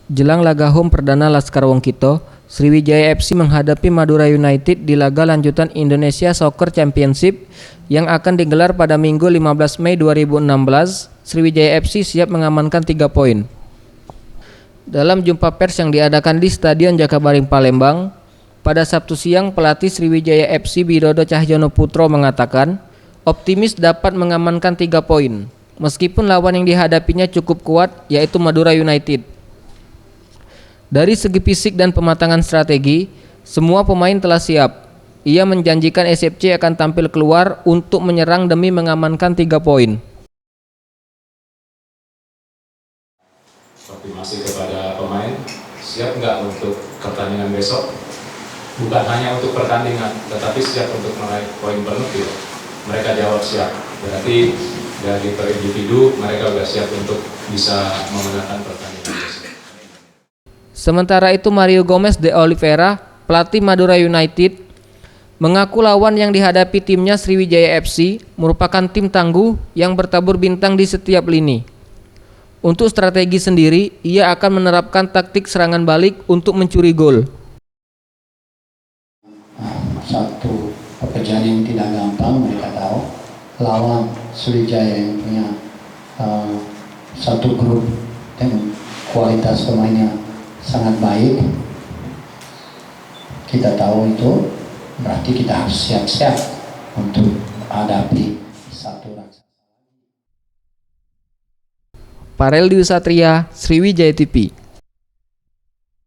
Jelang laga home perdana Laskar Wongkito, Sriwijaya FC menghadapi Madura United di laga lanjutan Indonesia Soccer Championship yang akan digelar pada Minggu 15 Mei 2016. Sriwijaya FC siap mengamankan 3 poin. Dalam jumpa pers yang diadakan di Stadion Jakabaring Palembang, pada Sabtu siang pelatih Sriwijaya FC Bidodo Cahyono Putro mengatakan optimis dapat mengamankan 3 poin, meskipun lawan yang dihadapinya cukup kuat, yaitu Madura United. Dari segi fisik dan pematangan strategi, semua pemain telah siap. Ia menjanjikan SFC akan tampil keluar untuk menyerang demi mengamankan 3 poin. Optimasi kepada pemain, siap nggak untuk pertandingan besok? Bukan hanya untuk pertandingan, tetapi siap untuk meraih poin penuh gitu. Mereka jawab siap. Berarti dari per individu mereka sudah siap untuk bisa memenangkan pertandingan besok. Sementara itu Mario Gomes de Oliveira, pelatih Madura United, mengaku lawan yang dihadapi timnya Sriwijaya FC merupakan tim tangguh yang bertabur bintang di setiap lini. Untuk strategi sendiri, ia akan menerapkan taktik serangan balik untuk mencuri gol. Satu pekerjaan yang tidak gampang, mereka tahu. Lawan Sriwijaya yang punya satu grup dengan kualitas pemainnya sangat baik. Kita tahu itu, berarti kita harus siap-siap untuk menghadapi satu raksasa. Parel Dwi Satria, Sriwijaya TV.